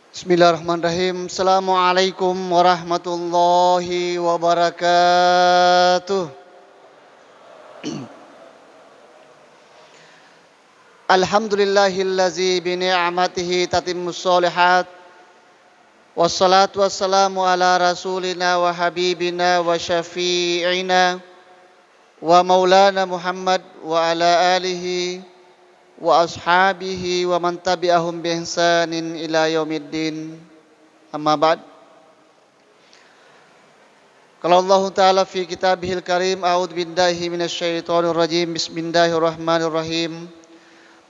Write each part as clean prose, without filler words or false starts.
Bismillahirrahmanirrahim. Assalamualaikum warahmatullahi wabarakatuh. Alhamdulillahillazi bini'amatihi tatimmus sholihat. Wassalatu wassalamu ala rasulina wa habibina wa syafi'ina wa maulana Muhammad wa ala alihi wa ashabihi wa man tabi'ahum bi ihsanin ila yaumiddin. Amma ba'd. Qala Allah Ta'ala fi kitabihil karim, a'udzu billahi minasyaitonir rajim. Bismillahirrahmanirrahim.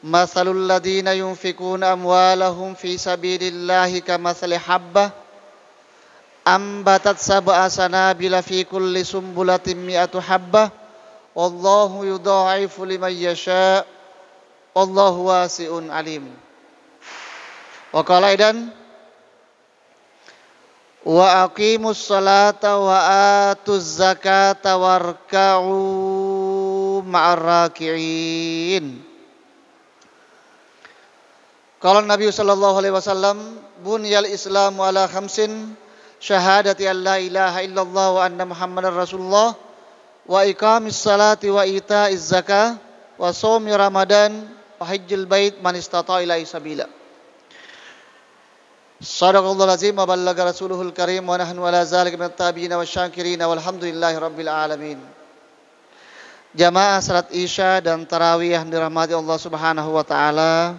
Mathalul ladzina yunfikuna amwalahum fi sabilillahi kamathali habbah ambatat sab'a sanabila fi kulli sumbulatin mi'atu habbah wallahu yudha'ifu liman yasha' wallahu wasi'un alim. Wa qala aidan wa aqimus salata wa atuz zakata warka'u ma'ar raki'in. Qala Nabi sallallahu alaihi wasallam, bunyal islamu ala khamsin, syahadati an la ilaha illallah wa anna muhammadar rasulullah wa iqamis salati wa ita'iz zakah wa shaumi ramadan wa hajjil bait man istata'a ilaihi sabila. Shadaqallahul azim wa ballaga rasuluhul karim wa nahnu ala zalika minat tabi'in wa syakirin walhamdulillahi rabbil alamin. Jamaah salat Isya dan tarawih yang dirahmati Allah Subhanahu wa taala.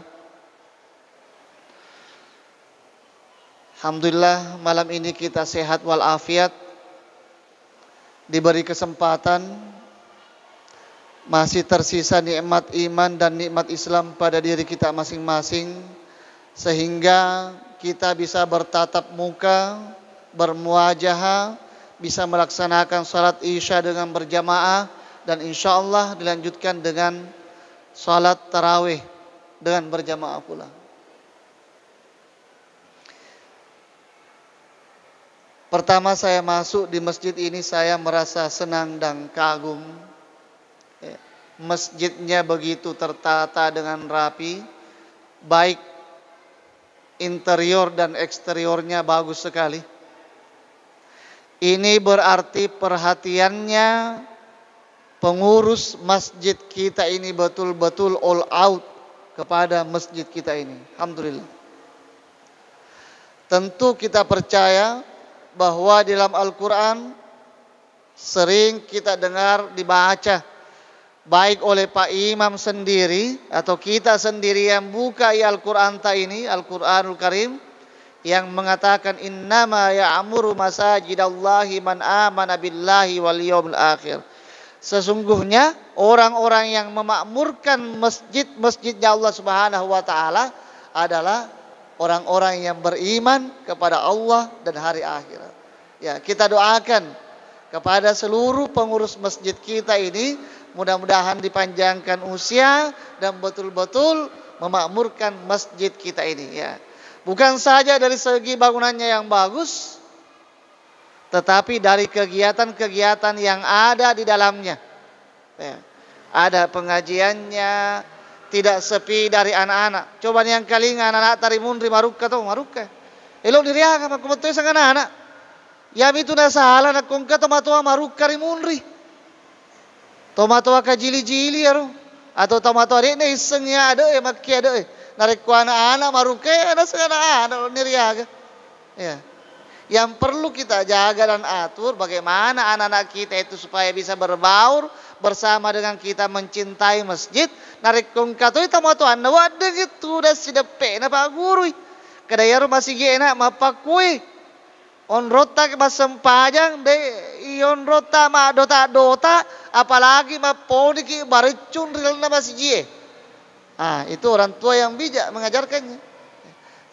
Alhamdulillah malam ini kita sehat walafiat, diberi kesempatan, masih tersisa nikmat iman dan nikmat Islam pada diri kita masing-masing, sehingga kita bisa bertatap muka, bermuajahah, bisa melaksanakan salat Isya dengan berjamaah, dan insya Allah dilanjutkan dengan salat tarawih dengan berjamaah pula. Pertama saya masuk di masjid ini, saya merasa senang dan kagum. Masjidnya begitu tertata dengan rapi, baik interior dan eksteriornya bagus sekali. Ini berarti perhatiannya pengurus masjid kita ini betul-betul all out kepada masjid kita ini. Alhamdulillah. Tentu kita percaya bahwa di dalam Al-Quran sering kita dengar dibaca baik oleh Pak Imam sendiri atau kita sendiri yang buka Al-Quran ini, Al-Quranul Karim, yang mengatakan innama ya'muru masajidallahi man amana billahi wal yawmil akhir. Sesungguhnya orang-orang yang memakmurkan masjid-masjidnya Allah Subhanahu wa taala adalah orang-orang yang beriman kepada Allah dan hari akhirat. Ya, kita doakan kepada seluruh pengurus masjid kita ini, mudah-mudahan dipanjangkan usia dan betul-betul memakmurkan masjid kita ini. Ya, bukan saja dari segi bangunannya yang bagus, tetapi dari kegiatan-kegiatan yang ada di dalamnya. Ya, ada pengajiannya, tidak sepi dari anak-anak. Coba yang kali anak-anak tari mundri marukka atau marukka. Elok diriaga mak kumato sang anak-anak. Ya itu na salah nak kongka tomato marukka ri mundri. Tomato ka jili-jili aro. Atau tomato ari ne isengnya ada makki ada. Narik ku anak-anak marukka ada sang anak-anak niriaga. Ya. Yang perlu kita jaga dan atur bagaimana anak-anak kita itu supaya bisa berbaur bersama dengan kita, mencintai masjid. Narik kong katoy tamato anda wadeng itu dah si depe na pak guru. Kadayaro masih gena mapakui. On rota ke masempajang de ion rota ma dota apalagi maponi ki baricun real na masih gie. Ah, itu orang tua yang bijak mengajarkannya.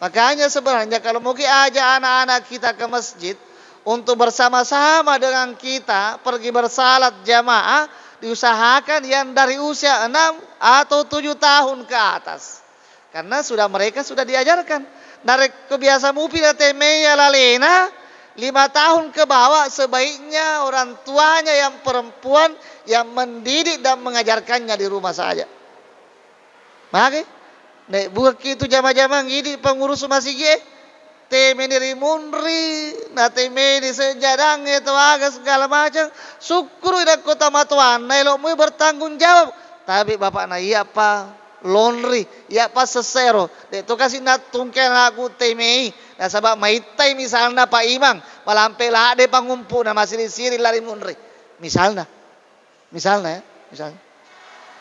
Makanya sebenarnya kalau mau ajak anak-anak kita ke masjid untuk bersama-sama dengan kita pergi bersalat jamaah, diusahakan yang dari usia 6 atau 7 tahun ke atas. Karena mereka sudah diajarkan. Dari kebiasaan mupila temeya lalena 5 tahun ke bawah sebaiknya orang tuanya yang perempuan yang mendidik dan mengajarkannya di rumah saja. Maka nek buat itu jama-jama ngidi pengurus masjid temeni rimunri, na temeni sejadang itu agak segala macam. Syukur ida kota matuan, na elokmu bertanggung jawab. Tapi bapak na iya pa laundry, iya pa sesero. Dek to kasih na tungken aku temei. Na sabab maitai misalnya Pak Imam, malampe lah ade pangumpu na masih siri lari munri. Misalnya ya, misalnya.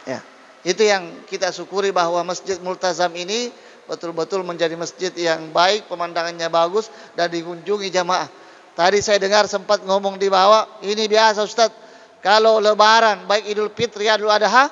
Ya. Itu yang kita syukuri bahwa Masjid Multazam ini betul-betul menjadi masjid yang baik, pemandangannya bagus dan dikunjungi jamaah. Tadi saya dengar sempat ngomong di bawah, ini biasa Ustaz, kalau lebaran baik Idul Fitri, Idul Adha,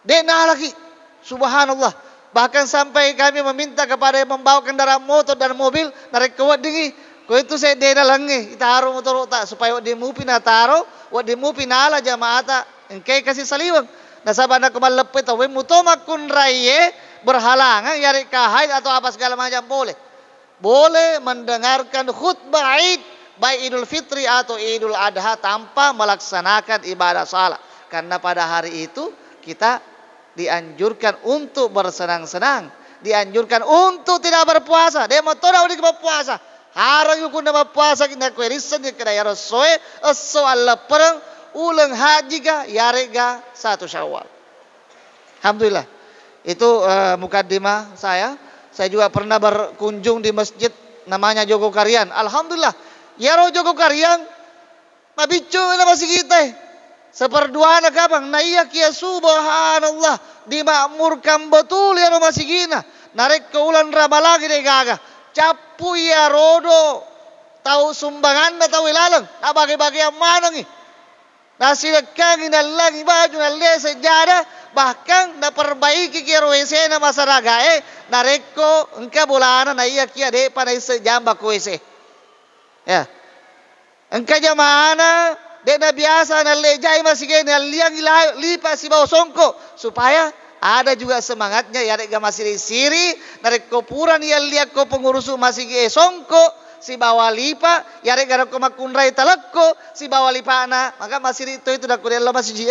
dena lagi. Subhanallah. Bahkan sampai kami meminta kepada yang membawa kendaraan motor dan mobil, narik ke wadingi. Ko itu saya dena langi, taruh motor tak supaya dimupi na taruh, dimupi na ala jamaah tak, engkau kasih saliwang. Nasabah nak kemallepet tahu, mutoma kun raye berhalangan yari kahai atau apa segala macam boleh. Boleh mendengarkan khutbah Id baik Idul Fitri atau Idul Adha tanpa melaksanakan ibadah salat. Karena pada hari itu kita dianjurkan untuk bersenang-senang, dianjurkan untuk tidak berpuasa. Dia mau tahu udah berpuasa. Harang yukun berpuasa kita kuerisan di kedai rasoe aso Allah perang ulang haji ga yare ga 1 Syawal. Alhamdulillah. Itu mukaddimah saya. Saya juga pernah berkunjung di masjid namanya Jogokarian. Alhamdulillah. Yaro Jogokarian mabicu na masih kita. Seperdua na kabang na iya kia subhanallah dimakmurkan betul yaro masih gina. Narik ke ulan rabalagi de gaga. Capu ya rodo. Tahu sumbangan na tahu ilalang. Na bagi-bagi yang mana nih. Nasi lekang inalagi baju nalle sejarah bahkan na perbaiki kira WC na masaraga nareko engka bolana na iya kia de panai sejamba ku WC. Ya. Engka jamana de na biasa nalle jai masih gini liang lipa si bawa songko supaya ada juga semangatnya ya de masih siri nareko puran ya liak ko pengurusu masih songko si bawa lipa yare gara ko makunrai talakko si bawa lipa na maka masih itu dak kuliah masih ji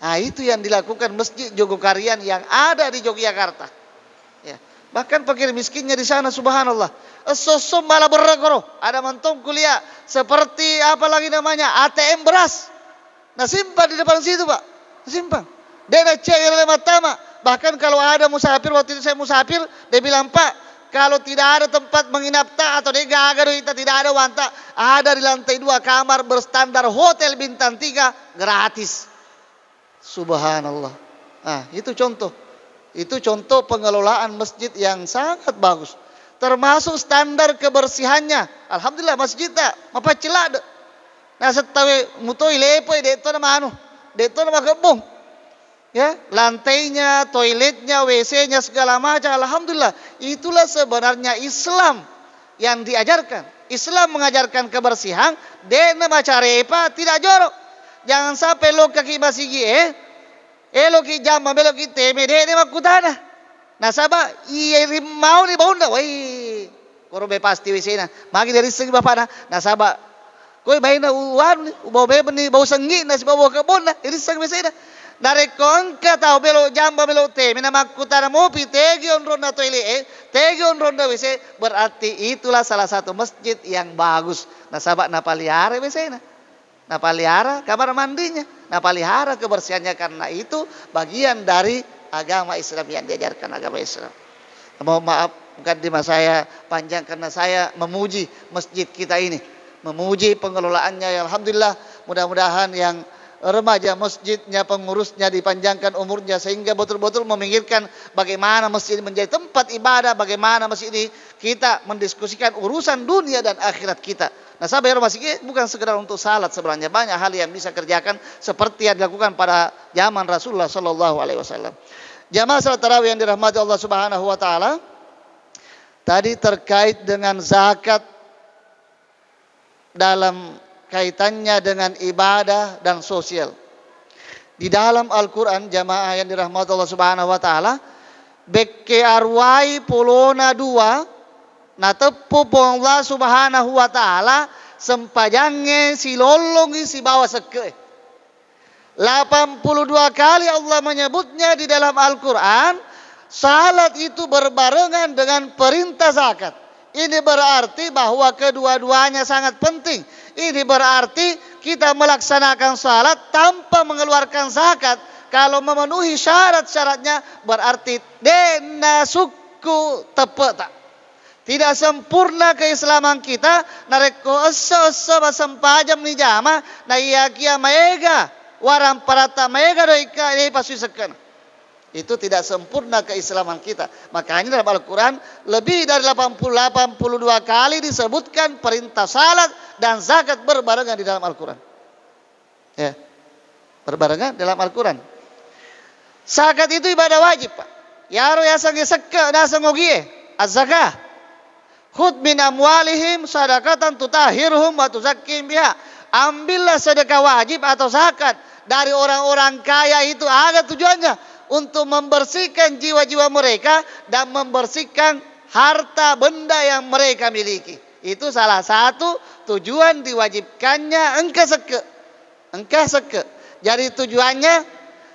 nah itu yang dilakukan Masjid Jogokarian yang ada di Yogyakarta ya bahkan fakir miskinnya di sana subhanallah sosom malah berregoro ada mentong kuliah seperti apa lagi namanya ATM beras nah simpan di depan situ Pak simpan dia cek yang matama bahkan kalau ada musafir waktu itu saya musafir dia bilang Pak kalau tidak ada tempat menginap tak atau negaga kita tidak ada wanta, ada di lantai 2 kamar berstandar hotel bintang 3 gratis. Subhanallah. Nah, itu contoh. Itu contoh pengelolaan masjid yang sangat bagus. Termasuk standar kebersihannya. Alhamdulillah masjid tak apa celak. Nah, setawe mutoi lepoi deto nama anu. Deto nama kebong. Ya, lantainya, toiletnya, WC-nya segala macam. Alhamdulillah, itulah sebenarnya Islam yang diajarkan. Islam mengajarkan kebersihan, dena macarepa tidak jorok. Jangan sampai lo kaki masih lo ki jamba belo ki teme dene makutana. Nah, sabah iya mau ni baunda, woi. Korobe pasti WC-na. Magi dari segi bapak nah sabah koi baina uwan bau bebeni bau sengi na si bau kebon na iri segi WC-na. Dari kongka tahu belok jamba belok te, mina makutana mopi tegion ronda toilet, tegion ronda WC berarti itulah salah satu masjid yang bagus. Nah sahabat napalihara WC-na, napalihara kamar mandinya, napalihara kebersihannya karena itu bagian dari agama Islam yang diajarkan agama Islam. Mohon maaf mukadimah saya panjang karena saya memuji masjid kita ini, memuji pengelolaannya. Ya, alhamdulillah mudah-mudahan yang remaja masjidnya, pengurusnya dipanjangkan umurnya sehingga betul-betul memikirkan bagaimana masjid ini menjadi tempat ibadah, bagaimana masjid ini kita mendiskusikan urusan dunia dan akhirat kita. Nah, sahabat masjid bukan sekedar untuk salat, sebenarnya banyak hal yang bisa kerjakan seperti yang dilakukan pada zaman Rasulullah Shallallahu Alaihi Wasallam. Jamaah salat tarawih yang dirahmati Allah Subhanahu Wa Taala, tadi terkait dengan zakat dalam kaitannya dengan ibadah dan sosial. Di dalam Al-Quran jamaah yang dirahmati Allah Subhanahu Wa Taala, bekke arwai polona 2 na tepu pong Allah Subhanahu Wa Taala sempajange si lolongi si bawa seke. 82 kali Allah menyebutnya di dalam Al-Quran. Salat itu berbarengan dengan perintah zakat. Ini berarti bahwa kedua-duanya sangat penting. Ini berarti kita melaksanakan salat tanpa mengeluarkan zakat. Kalau memenuhi syarat-syaratnya berarti dena suku tepeta. Tidak sempurna keislaman kita. Nareko esa-esa basempajam ni jama. Na iya kia maega. Warang parata maega doika ini pasui sekena. Itu tidak sempurna keislaman kita. Makanya dalam Al-Quran lebih dari 82 kali disebutkan perintah salat dan zakat berbarengan di dalam Al-Quran. Ya, berbarengan dalam Al-Quran. Zakat itu ibadah wajib, Pak. Yaro yasange sekka nasangogie az-zakah. Khud min amwalihim sadaqatan tutahhiruhum wa tuzakkim biha. Ambillah sedekah wajib atau zakat dari orang-orang kaya itu ada tujuannya untuk membersihkan jiwa-jiwa mereka dan membersihkan harta benda yang mereka miliki. Itu salah satu tujuan diwajibkannya engkau seke. Jadi tujuannya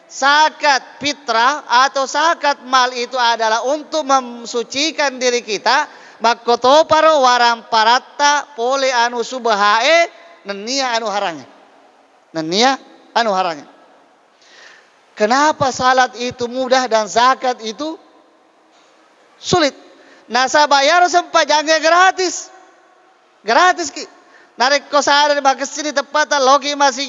zakat fitrah atau zakat mal itu adalah untuk mensucikan diri kita. Makoto paro warang parata pole anu subahae nenia anu haranya. Kenapa salat itu mudah dan zakat itu sulit? Nasa bayar sempajangnya gratis. Gratis ki. Narik kosada di kesini tepat logi masih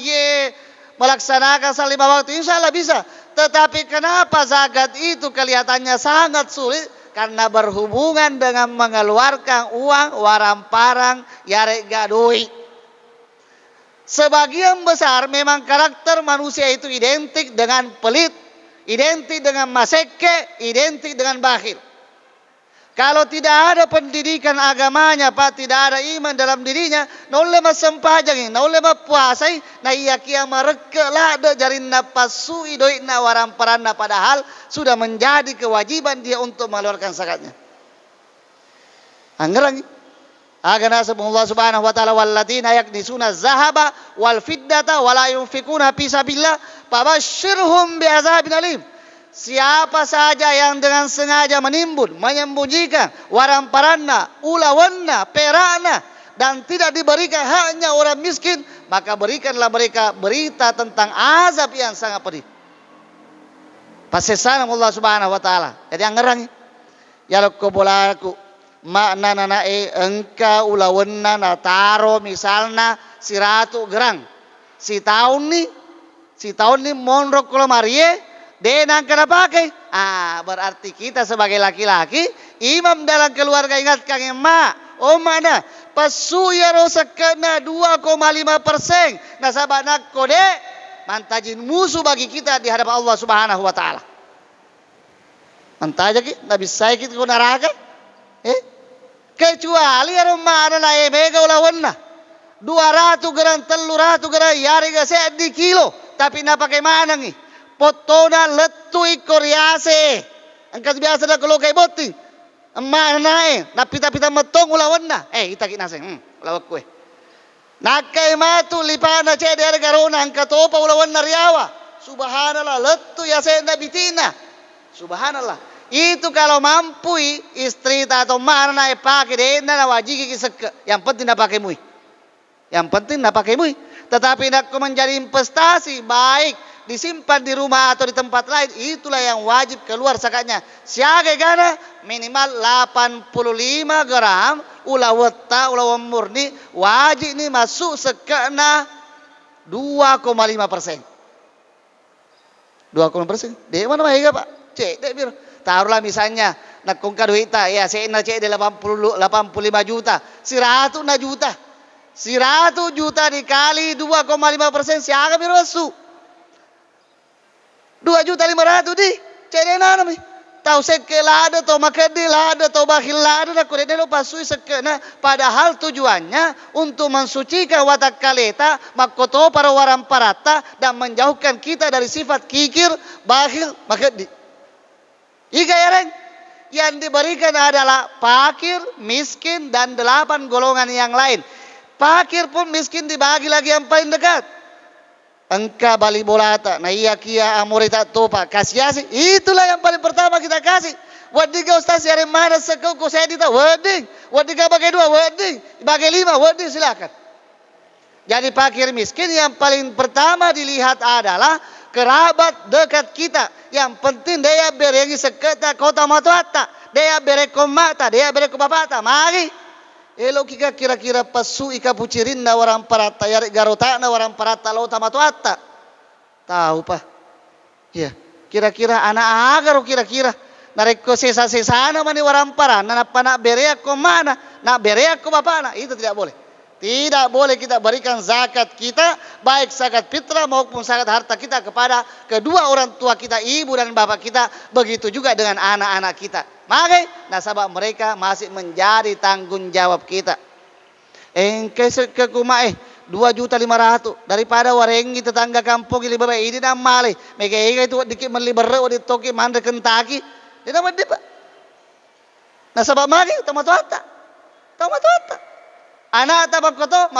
melaksanakan salat 5 waktu insya Allah bisa. Tetapi kenapa zakat itu kelihatannya sangat sulit? Karena berhubungan dengan mengeluarkan uang waramparang yarek gadoi. Sebagian besar memang karakter manusia itu identik dengan pelit, identik dengan maseke, identik dengan bakhil. Kalau tidak ada pendidikan agamanya, Pak, tidak ada iman dalam dirinya, nolle masempajang, nolle puasai, na iya kia mareke lada jarinna pasui doina waramparana padahal sudah menjadi kewajiban dia untuk mengeluarkan zakatnya. Anggerangi. Agana Allah Subhanahu wa taala walladzina yaknisuna zahaba wal fiddata wala yunfikuna fi sabilillah fabasyirhum bi'adzabin alim. Siapa saja yang dengan sengaja menimbun, menyembunyikan waramparana, ulawanna, perakna dan tidak diberikan haknya orang miskin, maka berikanlah mereka berita tentang azab yang sangat pedih. Pasesan Allah Subhanahu wa taala. Jadi anggerangi. Ya lokobolaku makna nanae engka ulawenna na taro misalna 100 gerang. Si tahun ni monrok kalau marie denang kena pakai. Berarti kita sebagai laki-laki imam dalam keluarga ingatkan emak, mana pasuya rosakana 2,5%. Nasabah nak kode mantajin musuh bagi kita di hadapan Allah Subhanahu wa taala. Mantaja ki nabi saya kita ko neraka. Kecuali rumah ada na mega ulawanna 200 gram 300 gram yari ga di kilo tapi na pakai mana nih potona letu ikoriase angkat biasa dah kalau kayak boti emak nae na pita-pita metong ulawanna itaki nase ulawak kue nakai matu lipana cede ada garona angkat topa ulawanna riawa subhanallah letu ya senda bitina subhanallah. Itu kalau mampu istri atau mana pakai denda na wajib kisek. Yang penting nak pakai mui. Tetapi nak menjadi investasi baik disimpan di rumah atau di tempat lain, itulah yang wajib keluar zakatnya. Siaga gana minimal 85 gram ulawatta ulawan murni wajib ni masuk sekena 2,5%. 2,5%. Di mana mahega Pak? Cek dek biar. Taruhlah misalnya nak kongka duita ya saya nak cek 85 juta 100 juta 100 juta dikali 2,5% siapa birosu 2.500.000 di cek dena nami tahu sekelada atau makadilada atau bakhilada nak kudene lo pasui sekena padahal tujuannya untuk mensucikan watak kaleta makoto para waram parata dan menjauhkan kita dari sifat kikir bakhil makadi. Iga yang diberikan adalah fakir, miskin, dan 8 golongan yang lain. Fakir pun miskin dibagi lagi yang paling dekat. Engka bali bolata, na iya kia amorita topa, kasih asih. Itulah yang paling pertama kita kasih. Wadiga ustaz dari mana sekau saya dita wading. Wadiga bagi 2 wading, bagi 5 wading silakan. Jadi fakir miskin yang paling pertama dilihat adalah kerabat dekat kita. Yang penting dia berengi seketa kota matuata, dia berekomata, dia berekobapata. Mari elo kira-kira pasu ika pucirin na warang parata yari garota na warang parata lauta matuata. Tahu pa? Ya, kira-kira anak agar kira-kira nareko sesa-sesana mani warampara na pana berea ko mana na berea ko bapana itu tidak boleh. Tidak boleh kita berikan zakat kita baik zakat fitrah maupun zakat harta kita kepada kedua orang tua kita, ibu dan bapak kita, begitu juga dengan anak-anak kita. Maka nasabah mereka masih menjadi tanggung jawab kita. Engke ke kumae 2.500.000 daripada warengi tetangga kampung ili babai ini namale mega itu dikit meliberre di toki mande kentaki dia nama dia pak nasabah magi tamatuata anak tabak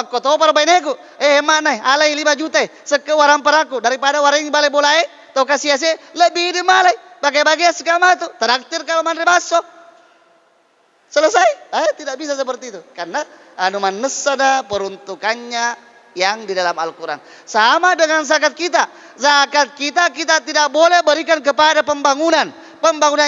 koto para baineku mana alai 5 juta seke warang paraku daripada warengi balai bolai tau kasih ase lebih di malai bagi-bagi segala tu traktir kalau mande baso selesai. Tidak bisa seperti itu karena anuman nesada peruntukannya yang di dalam Al-Quran. Sama dengan zakat kita. Zakat kita tidak boleh berikan kepada pembangunan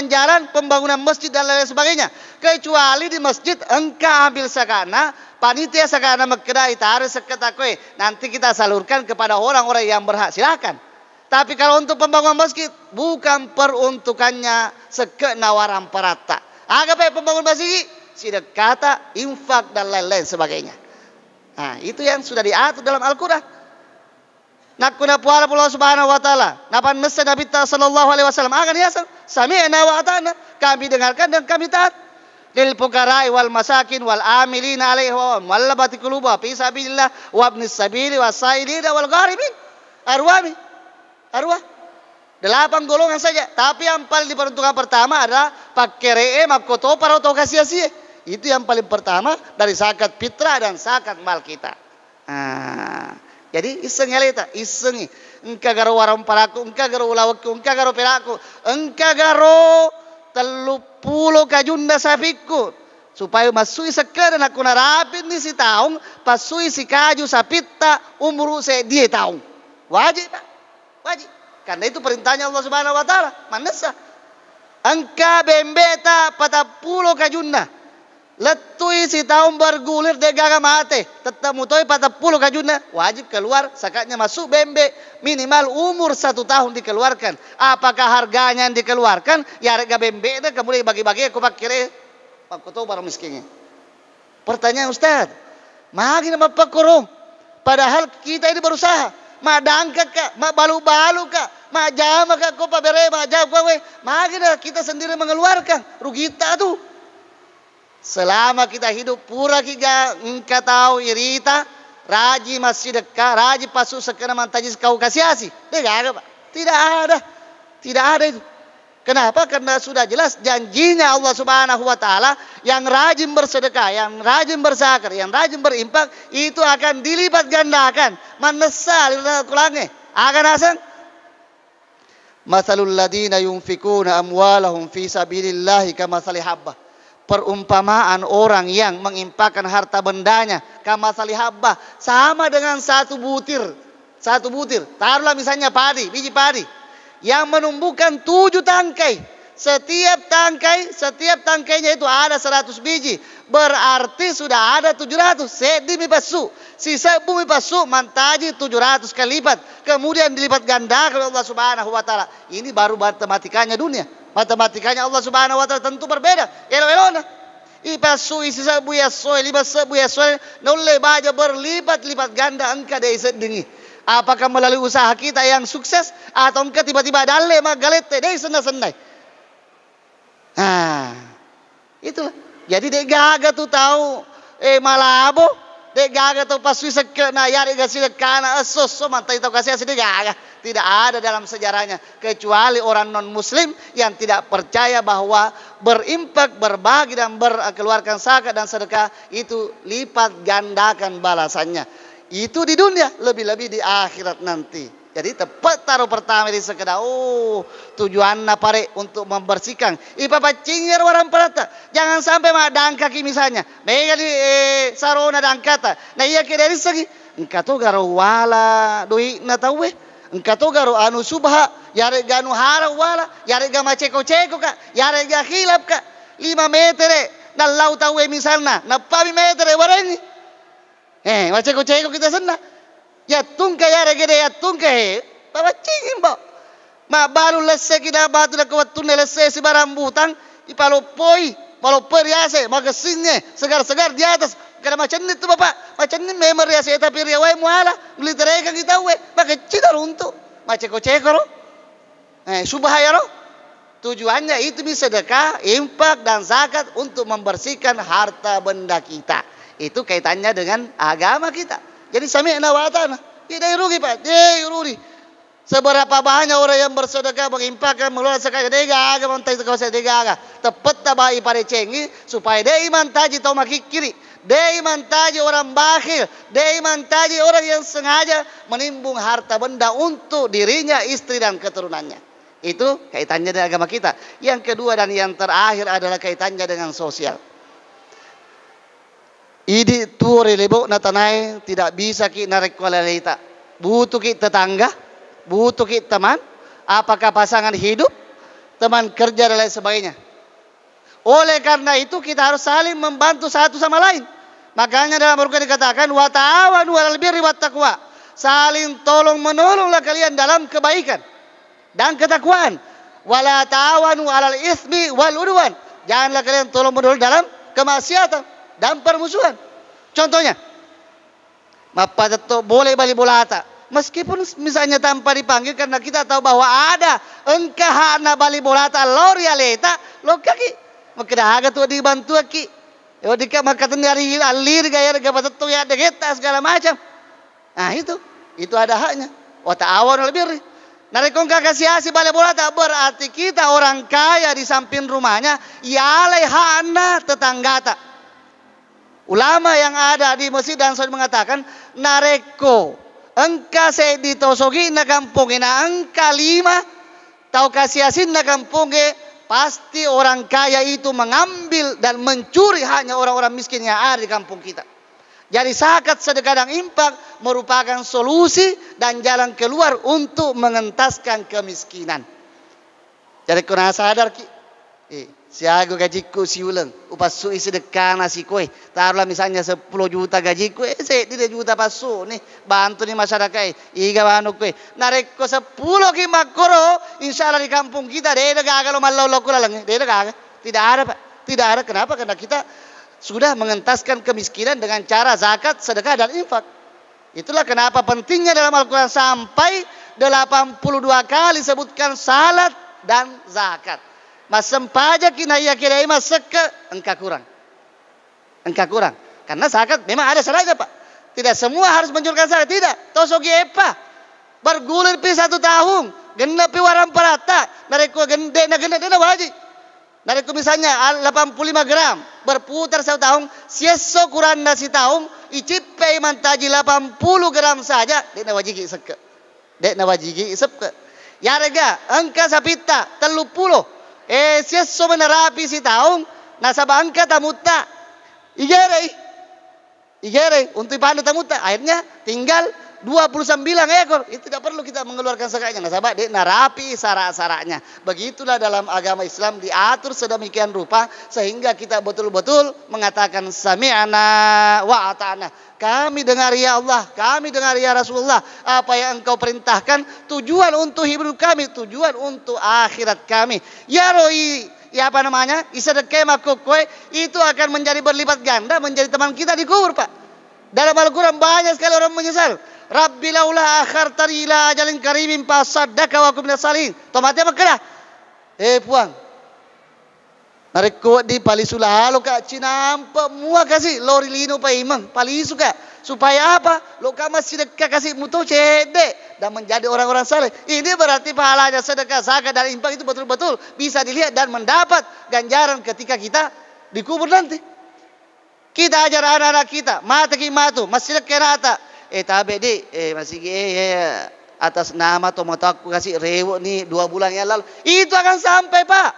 jalan, pembangunan masjid dan lain sebagainya. Kecuali di masjid engkau ambil sakana, panitia sakana mekedai tarik seketakwe. Nanti kita salurkan kepada orang-orang yang berhak, silakan. Tapi kalau untuk pembangunan masjid bukan peruntukannya sekena waram parata. Agak pembangunan masjid sedekah, infak dan lain-lain sebagainya. Nah, itu yang sudah diatur dalam Al-Quran. Nakuna puala Allah Subhanahu wa taala. Napan nasa Nabi sallallahu alaihi wasallam akan ya sami'na wa ata'na. Kami dengarkan dan kami taat. Lil fuqara'i wal masakin wal amilina 'alaihi wa mu'allabati qulubuhum fi sabilillah wa ibnis sabili wasailina wal gharibin. Arwah. 8 golongan saja. Tapi yang paling diperuntukkan pertama adalah pakere makoto para otokasi. Itu yang paling pertama dari zakat fitrah dan zakat mal kita. Jadi iseng eleta, isengi. Engka garo waram paraku, engka garo ulawakku, engka garo peraku, engka garo 30 kajunda sapiku. Supaya masui sekarang aku narapin ni si taong, pasui si kaju sapita umur saya 10 tahun. Wajib. Karena itu perintahnya Allah Subhanahu wa taala. Manasa. Angka bembeta 40 kajunda. Letui si tahun bergulir degaga mate. Tetap mutoi 40 kajunda. Wajib keluar zakatnya masuk bembe. Minimal umur 1 tahun dikeluarkan. Apakah harganya yang dikeluarkan? Ya harga bembe itu kemudian bagi-bagi aku pakai. Aku tahu para miskinnya. Pertanyaan Ustaz. Magi nama pakurung. Padahal kita ini berusaha. Madangka kak, balu-balu kak, jama kak, kau pabere, jam kau magi dah kita sendiri mengeluarkan rugi kita tu. Selama kita hidup pura kita engkau tahu irita, raji masih dekat, raji pasu sekarang mantajis kau kasih asi. Tidak ada pak, tidak ada itu. Kenapa? Karena sudah jelas janjinya Allah Subhanahu wa taala yang rajin bersedekah, yang rajin berzakat, yang rajin berimpak itu akan dilipat gandakan. Manasal kulange. Akan asang Masalul ladina yunfikuna amwalahum fi sabilillahi kamathali habbah. Perumpamaan orang yang mengimpakkan harta bendanya kamathali habbah sama dengan satu butir. Taruhlah misalnya padi, biji padi yang menumbuhkan 7 tangkai. Setiap tangkainya itu ada 100 biji. Berarti sudah ada 700. Sedimi pasu. Sisa bumi pasu mantaji 700 kali lipat. Kemudian dilipat ganda oleh Allah Subhanahu wa taala. Ini baru matematikanya dunia. Matematikanya Allah Subhanahu wa taala tentu berbeda. Elo-elona. Ipasu sisa buya soy, libat buya soy, nolle baja berlipat-lipat ganda engka dei sedengi. Apakah melalui usaha kita yang sukses atau engkau tiba-tiba dalle magalete deh senai. Itulah. Jadi dek gaga tu tahu malabo, dek gaga tu pasui sekena yari gasile kana asoso mantai tahu kasih asih dek gaga. Tidak ada dalam sejarahnya kecuali orang non muslim yang tidak percaya bahwa berimpak, berbagi dan berkeluarkan zakat dan sedekah itu lipat gandakan balasannya. Itu di dunia, lebih-lebih di akhirat nanti. Jadi tepat taruh pertama di sekedar tujuan pare untuk membersihkan. Ipa pacingir orang perata. Jangan sampai mak dangkaki misalnya. Mega di sarona dangkata. Nah iya ke dari segi. Engkau tu garo wala doi na tahu engkau tu garo anu subha. Yare ganu hara wala. Yare gama ceko-ceko ka. Yare ga khilap ka. 5 meter na lau tahu misalnya. Na pami meter warani. Maceko-ceko kita sana. Ya tungka ya regede ya tungka bawa cingin bo ma baru lesse kita batu na kuat tunne lesse si barang butang ipalo poi riase maka sinne segar di atas kada macam itu bapak macam ni memang riase tapi riawai muala beli tereka kita we maka cita runtuh maceko ceko subahaya ro tujuannya itu bisa sedekah infak dan zakat untuk membersihkan harta benda kita itu kaitannya dengan agama kita. Jadi sami'na wa ata'na. Tidak rugi Pak, tidak rugi. Seberapa banyak orang yang bersedekah mengimpakkan mengeluarkan zakat, dia gaga montai itu kawasan dia gaga. Tepat tabai pada cengi supaya dia iman taji tau maki kiri. Dia iman taji orang bakhil, dia iman taji orang yang sengaja menimbung harta benda untuk dirinya, istri dan keturunannya. Itu kaitannya dengan agama kita. Yang kedua dan yang terakhir adalah kaitannya dengan sosial. Idi tuore lebo na tanay tidak bisa ki narekwalita. Butuh ki tetangga, butuh ki teman, apakah pasangan hidup, teman kerja dan lain sebagainya. Oleh karena itu kita harus saling membantu satu sama lain. Makanya dalam Al-Qur'an dikatakan wa ta'awanu 'alal birri wat taqwa. Saling tolong menolonglah kalian dalam kebaikan dan ketakwaan. Wala ta'awanu 'alal itsmi wal udwan. Janganlah kalian tolong menolong dalam kemaksiatan dan permusuhan. Contohnya, mapato boleh bali bolata. Meskipun misalnya tanpa dipanggil karena kita tahu bahwa ada engkah na bali bolata lo realita lo kaki. Makadahaga tu dibantu ki. Yo dika makatan dari alir gaya gabato ya degeta segala macam. Nah itu ada haknya. Wa ta'awanu 'alal birri. Narekong kakasiasi bali bolata berarti kita orang kaya di samping rumahnya yalai hana tetanggata. Ulama yang ada di masjid dan Saudi mengatakan nareko engka se ditosogi na kampung na engka 5 tau kasiasin na kampung pasti orang kaya itu mengambil dan mencuri hanya orang-orang miskin yang ada di kampung kita. Jadi zakat, sedekah dan infak merupakan solusi dan jalan keluar untuk mengentaskan kemiskinan. Jadi kena sadar ki siago gajiku si ulang upasu sedekah nasi kue taruhlah misalnya 10 juta gajiku saya 3 juta pasu nih bantu nih masyarakat iga banu kue nareko 10 ki makoro insyaallah di kampung kita deh gagal malau lokula lang deh gagal tidak ada Pak tidak ada. Kenapa? Karena kita sudah mengentaskan kemiskinan dengan cara zakat, sedekah dan infak. Itulah kenapa pentingnya dalam Al-Quran sampai 82 kali sebutkan salat dan zakat. Masem pajak kina iya kira masuk ke engkau kurang. Karena zakat memang ada syaratnya Pak. Tidak semua harus menunjukkan zakat, tidak. Tosogi epa bergulir pi 1 tahun, genep pi waram parata, nareko gende na wajib. Nareko misalnya 85 gram berputar 1 tahun, sieso kurang nasi tahun, icip pe mantaji 80 gram saja, dek na wajib isep ke. Ya rega engka sapita 30 sieso menerapi si tahun nasaba angka tamuta igere untuk ipanda tamuta akhirnya tinggal 29 ekor. Itu tidak perlu kita mengeluarkan zakatnya nasaba dek narapi syarat-syaratnya. Begitulah dalam agama Islam diatur sedemikian rupa sehingga kita betul-betul mengatakan sami'na wa ata'na. Kami dengar ya Allah, kami dengar ya Rasulullah, apa yang engkau perintahkan, tujuan untuk hidup kami, tujuan untuk akhirat kami. Ya roi, ya apa namanya, isedekah makukwe, itu akan menjadi berlipat ganda, menjadi teman kita di kubur Pak. Dalam Al-Quran banyak sekali orang menyesal. Rabbi laula akhartani ila ajalin karimin fasaddaka wa kum minas salihin. Tomatnya makanya. Puang. Nareko di palisula halo ka cinampa mua kasih lori lino pa imang palisu ka supaya apa lo kama sedekah kasih mutu cede dan menjadi orang-orang saleh. Ini berarti pahalanya sedekah zakat dan infak itu betul-betul bisa dilihat dan mendapat ganjaran ketika kita dikubur nanti. Kita ajar anak-anak kita mata ki matu masih kenata tabe di masih atas nama atau mau aku kasih rewok nih 2 bulan yang lalu. Itu akan sampai Pak.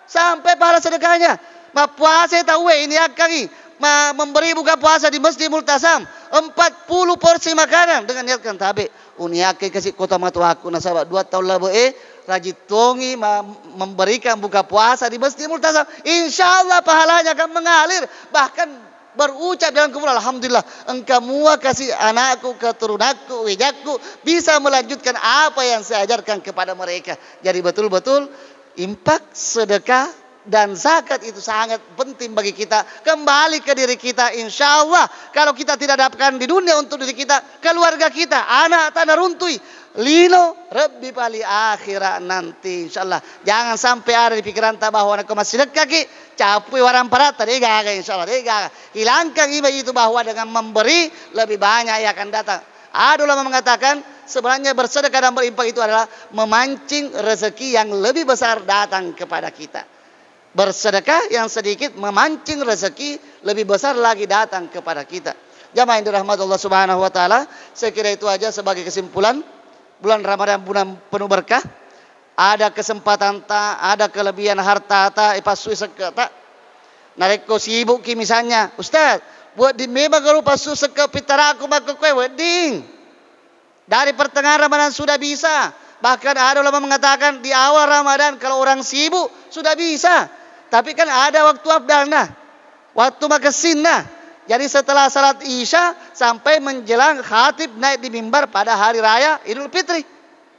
Sampai pahala sedekahnya. Ma puasa tahu ini akan memberi buka puasa di Masjid Multazam 40 porsi makanan dengan niatkan tabe. Uniake kasih kota matu aku nasabah 2 tahun lalu rajitongi memberikan buka puasa di Masjid Multazam. Insyaallah pahalanya akan mengalir. Bahkan berucap dalam kubur, alhamdulillah engkau mua kasih anakku, keturunanku, wijakku bisa melanjutkan apa yang saya ajarkan kepada mereka. Jadi betul-betul infak, sedekah dan zakat itu sangat penting bagi kita. Kembali ke diri kita, insya Allah kalau kita tidak dapatkan di dunia untuk diri kita, keluarga kita, anak tanah runtui, lino Rabbi pali akhirat nanti insya Allah. Jangan sampai ada di pikiran tak bahwa nak masih sedekah ki capui warang parata deh gagal insya Allah deh gagal. Hilangkan iba itu bahwa dengan memberi lebih banyak yang akan datang. Ada ulama mengatakan sebenarnya bersedekah dan berinfak itu adalah memancing rezeki yang lebih besar datang kepada kita. Bersedekah yang sedikit memancing rezeki lebih besar lagi datang kepada kita. Jamaah yang dirahmati Allah Subhanahu wa taala, saya kira itu aja sebagai kesimpulan. Bulan Ramadan bulan penuh berkah. Ada kesempatan tak, ada kelebihan harta tak, pasui sekata. Nareko sibuk ki misalnya, Ustaz, buat di memang kalau pasu seke pitara aku maka kue wedding. Dari pertengahan Ramadan sudah bisa. Bahkan ada ulama mengatakan di awal Ramadan kalau orang sibuk sudah bisa. Tapi kan ada waktu afdal nah. Waktu makasin nah. Jadi setelah salat Isya sampai menjelang khatib naik di mimbar pada hari raya Idul Fitri.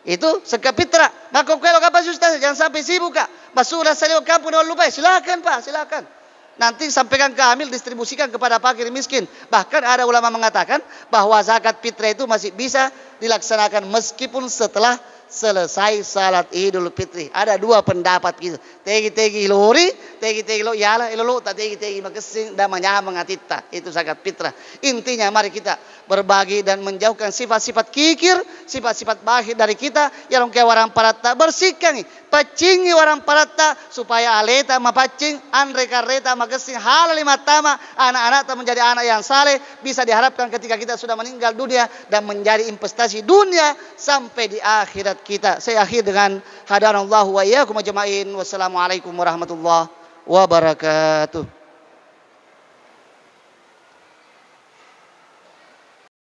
Itu seke pitra. Maka kalau kapan Ustaz jangan sampai sibuk Kak. Masuk salio kampung dan lupa. Silakan Pak, silakan. Nanti sampaikan ke amil, distribusikan kepada fakir miskin. Bahkan ada ulama mengatakan bahwa zakat fitrah itu masih bisa dilaksanakan meskipun setelah selesai salat Idul Fitri. Ada 2 pendapat gitu. Tegi-tegi iluri, tegi-tegi lo yalah ilolo tak tegi-tegi makasing damanya mengatita. Itu zakat fitrah. Intinya mari kita berbagi dan menjauhkan sifat-sifat kikir, sifat-sifat bakhil dari kita yang ke warang parata bersihkan pacingi warang parata supaya aleta mapacing andre kareta makasing halal 5 tama anak-anak tak menjadi anak yang saleh bisa diharapkan ketika kita sudah meninggal dunia dan menjadi investasi dunia sampai di akhirat kita. Saya akhir dengan hadanallahu wa iyyakum ajmain. Wassalamualaikum warahmatullahi wabarakatuh.